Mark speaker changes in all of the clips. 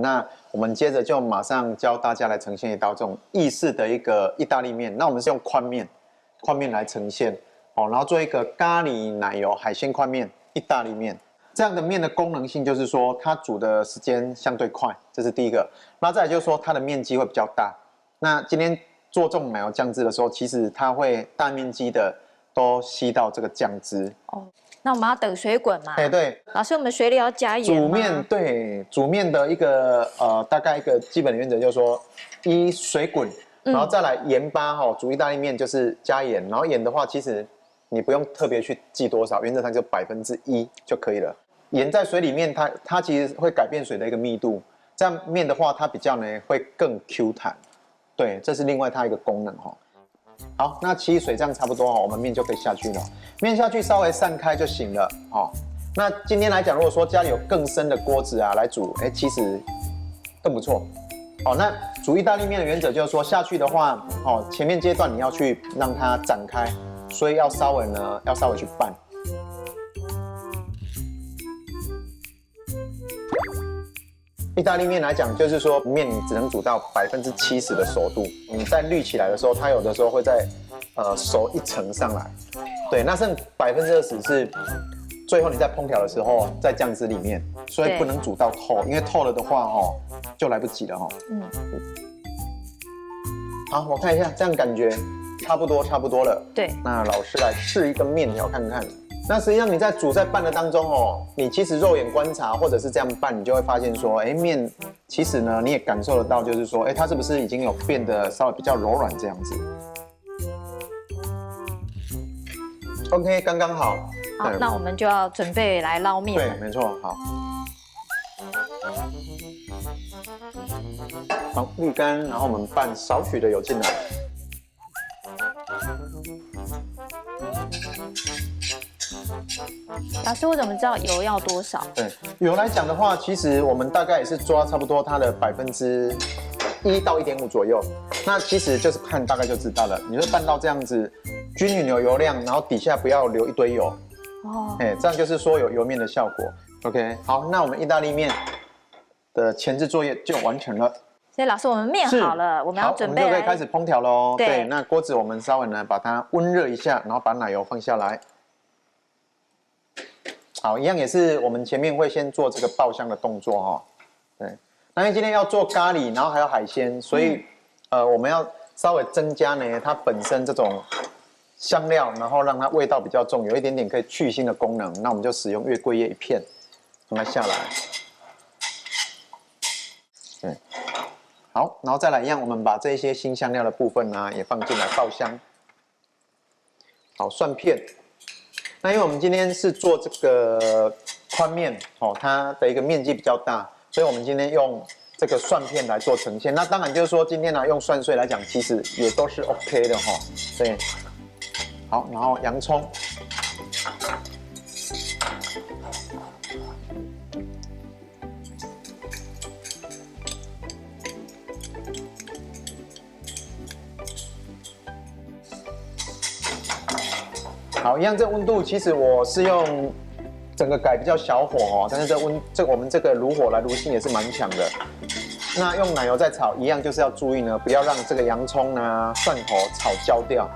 Speaker 1: 那我们接着就马上教大家来呈现一道这种意式的一个意大利面。那我们是用宽面来呈现，然后做一个咖喱奶油海鲜宽面意大利面。这样的面的功能性就是说，它煮的时间相对快，这是第一个。那再来就是说，它的面积会比较大。那今天做这种奶油酱汁的时候，其实它会大面积的都吸到这个酱汁。
Speaker 2: 哦，那我们要等水滚嘛？
Speaker 1: 对。
Speaker 2: 老师，我们水里要加盐吗？
Speaker 1: 煮面对，煮面的一个大概一个基本的原则就是说，一水滚，然后再来盐巴煮意大利面就是加盐，然后盐的话其实你不用特别去记多少，原则上就1%就可以了。盐在水里面它其实会改变水的一个密度，这样面的话它比较呢会更 Q 弹，对，这是另外它一个功能哈。好，那其实水这样差不多我们面就可以下去了。面下去稍微散开就行了那今天来讲，如果说家里有更深的锅子来煮，其实更不错。那煮意大利面的原则就是说，下去的话，前面阶段你要去让它展开，所以要稍微去拌。意大利面来讲，就是说面你只能煮到70%的熟度，你在滤起来的时候，它有的时候会在熟一层上来，对，那剩20%是最后你在烹调的时候在酱汁里面，所以不能煮到透，因为透了的话就来不及了好，我看一下，这样感觉差不多了。
Speaker 2: 对，
Speaker 1: 那老师来试一个面条看看。那实际上你在煮在拌的当中你其实肉眼观察或者是这样拌，你就会发现说，面其实呢你也感受得到，就是说，它是不是已经有变得稍微比较柔软这样子 ？OK， 刚刚好。
Speaker 2: 好，那我们就要准备来捞面了。
Speaker 1: 对，没错，好。好，沥干，然后我们拌少许的油进来。
Speaker 2: 老师，我怎么知道油要多少？
Speaker 1: 对，油来讲的话，其实我们大概也是抓差不多它的1%到1.5左右。那其实就是看大概就知道了。你就拌到这样子均匀有油量，然后底下不要留一堆油。这样就是说有油面的效果。OK， 好，那我们意大利面的前置作业就完成了。
Speaker 2: 所以老师，我们面好了，我们要准备，
Speaker 1: 我们就可以开始烹调喽。
Speaker 2: 对，
Speaker 1: 那锅子我们稍微呢把它温热一下，然后把奶油放下来。好，一样也是我们前面会先做这个爆香的动作对，那因为今天要做咖喱，然后还有海鲜，所以我们要稍微增加呢它本身这种香料，然后让它味道比较重，有一点点可以去腥的功能。那我们就使用月桂叶1片，让它下来。对，好，然后再来一样，我们把这些辛香料的部分呢也放进来爆香。好，蒜片。那因为我们今天是做这个宽面它的一个面积比较大，所以我们今天用这个蒜片来做呈现。那当然就是说今天用蒜碎来讲，其实也都是 OK 的对，好，然后洋葱，好，一样这个温度，其实我是用整个改比较小火但是我们这个炉火来炉性也是蛮强的。那用奶油在炒，一样就是要注意呢，不要让这个洋葱蒜头炒焦掉。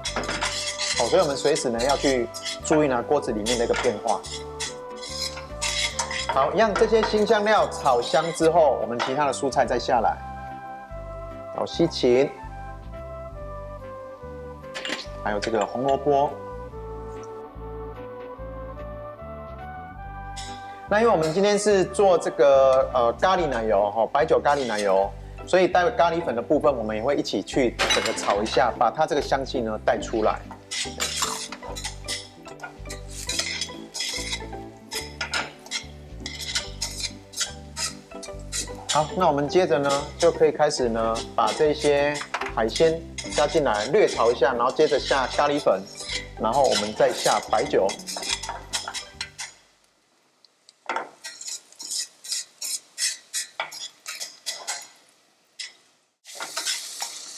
Speaker 1: 所以我们随时呢要去注意锅子里面的一个变化。好，一样这些辛香料炒香之后，我们其他的蔬菜再下来。好，西芹，还有这个红萝卜。那因为我们今天是做这个咖喱奶油白酒咖喱奶油，所以待会咖喱粉的部分我们也会一起去整个炒一下，把它这个香气呢带出来。好，那我们接着呢就可以开始呢把这些海鲜加进来，略炒一下，然后接着下咖喱粉，然后我们再下白酒。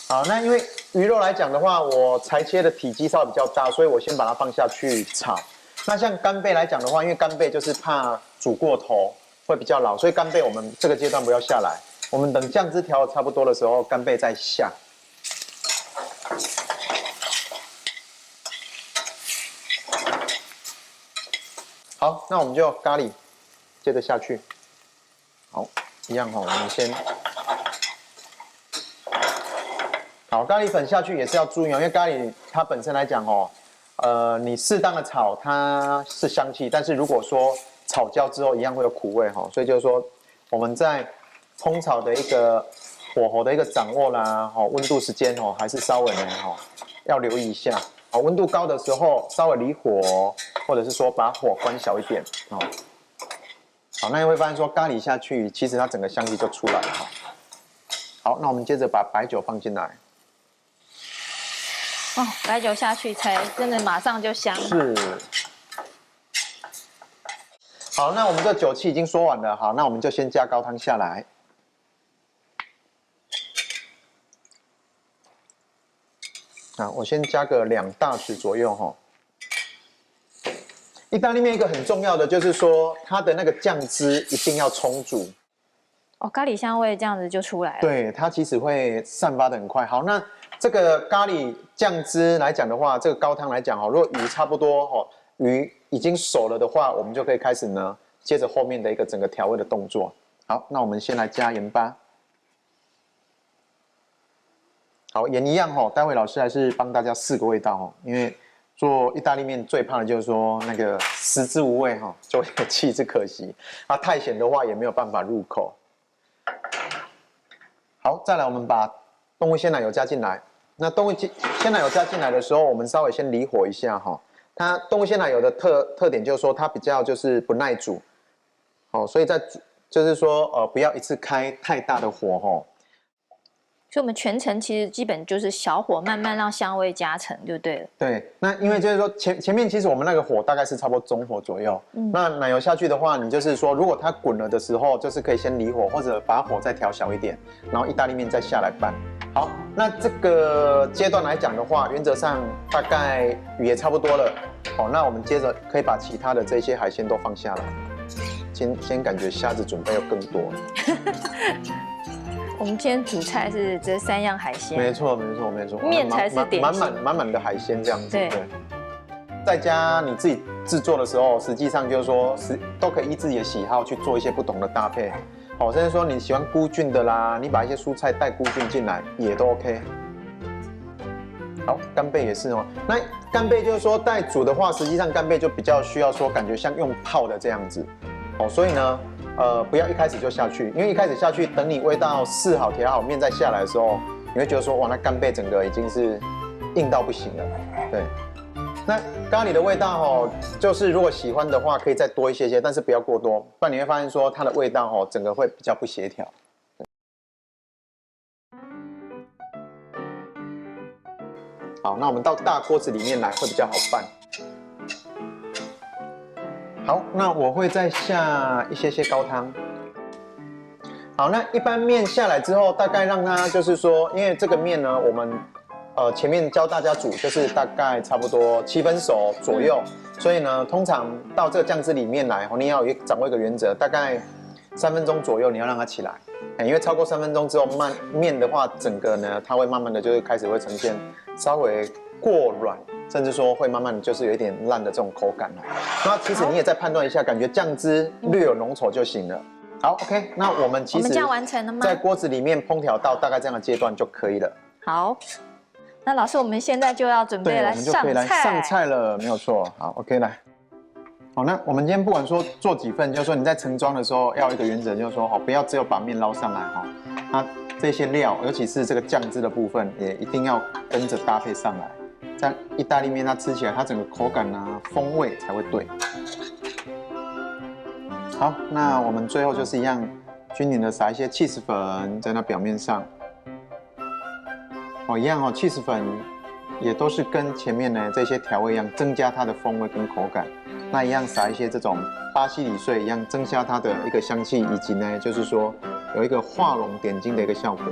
Speaker 1: 好，那因为鱼肉来讲的话，我裁切的体积稍微比较大，所以我先把它放下去炒。那像干贝来讲的话，因为干贝就是怕煮过头会比较老，所以干贝我们这个阶段不要下来。我们等酱汁调的差不多的时候，干贝再下。好，那我们就咖喱接着下去。好，一样哈，我们先。好，咖喱粉下去也是要注意哦，因为咖喱它本身来讲哦，你适当的炒它是香气，但是如果说炒焦之后一样会有苦味哈，所以就是说我们在烹炒的一个火候的一个掌握啦，温度时间还是稍微呢要留意一下。好，温度高的时候稍微离火，或者是说把火关小一点哦。好，那你会发现说咖喱下去，其实它整个香气就出来了哈。好，那我们接着把白酒放进来。
Speaker 2: 哦，白酒下去才真的马上就香。
Speaker 1: 是。好，那我们这酒气已经说完了，好，那我们就先加高汤下来。啊，我先加个2大匙左右哈。意大利面一个很重要的就是说，它的那个酱汁一定要充足。
Speaker 2: 哦，咖喱香味这样子就出来了。
Speaker 1: 对，它其实会散发的很快。好，那这个咖喱酱汁来讲的话，这个高汤来讲如果鱼差不多鱼已经熟了的话，我们就可以开始呢，接着后面的一个整个调味的动作。好，那我们先来加盐巴。好，盐一样待会老师还是帮大家试个味道因为做意大利面最怕的就是说那个食之无味就会弃之可惜。啊，太咸的话也没有办法入口。好，再来我们把动物鲜奶油加进来。那动物鲜奶油加进来的时候，我们稍微先离火一下它动物鲜奶油的特点就是说它比较就是不耐煮，所以就是说不要一次开太大的火
Speaker 2: 所以我们全程其实基本就是小火慢慢让香味加成就对了。
Speaker 1: 对，那因为就是说前面其实我们那个火大概是差不多中火左右，那奶油下去的话，你就是说如果它滚了的时候，就是可以先离火，或者把火再调小一点，然后意大利面再下来拌。好，那这个阶段来讲的话，原则上大概鱼也差不多了，那我们接着可以把其他的这些海鲜都放下来。先感觉虾子准备要更多了。
Speaker 2: 我们今天主菜是这3样海鲜，
Speaker 1: 没错，
Speaker 2: 面才是点心，
Speaker 1: 满满的海鲜这样子。
Speaker 2: 对。
Speaker 1: 在家你自己制作的时候，实际上就是说都可以依自己的喜好去做一些不同的搭配。甚至说你喜欢菇菌的啦，你把一些蔬菜带菇菌进来也都 OK。好，干贝也是那干贝就是说带煮的话，实际上干贝就比较需要说感觉像用泡的这样子。所以呢。不要一开始就下去，因为一开始下去，等你味道试好、调好，面再下来的时候，你会觉得说，哇，那干贝整个已经是硬到不行了。对，那咖喱的味道就是如果喜欢的话，可以再多一些，但是不要过多，不然你会发现说它的味道整个会比较不协调。好，那我们到大锅子里面来会比较好拌。好，那我会再下一些高汤。好，那一般面下来之后，大概让它就是说，因为这个面呢，我们前面教大家煮，就是大概差不多7分熟左右，所以呢，通常到这个酱汁里面来，你要掌握一个原则，大概3分钟左右你要让它起来，因为超过3分钟之后，面的话，整个呢，它会慢慢的就是开始会呈现稍微过软。甚至说会慢慢就是有一点烂的这种口感那其实你也再判断一下，感觉酱汁略有浓稠就行了。好 ，OK， 那我们其实
Speaker 2: 这样完成了吗？
Speaker 1: 在锅子里面烹调到大概这样的阶段就可以了。
Speaker 2: 好，那老师，我们现在就要准备来上菜，
Speaker 1: 我们就可以来上菜了，没有错。好 ，OK， 来。好，那我们今天不管说做几份，就是说你在盛装的时候要有一个原则，就是说不要只有把面捞上来那这些料，尤其是这个酱汁的部分，也一定要跟着搭配上来。这样意大利面它吃起来，它整个口感风味才会对。好，那我们最后就是一样均匀的撒一些 cheese 粉在那表面上。一样cheese 粉也都是跟前面呢这些调味一样，增加它的风味跟口感。那一样撒一些这种巴西里碎，一样增加它的一个香气，以及呢就是说有一个画龙点睛的一个效果。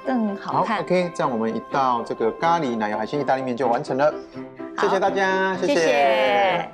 Speaker 2: 更好看。
Speaker 1: 好 ，OK， 这样我们一道这个咖喱奶油海鲜意大利面就完成了。谢谢大家，谢谢。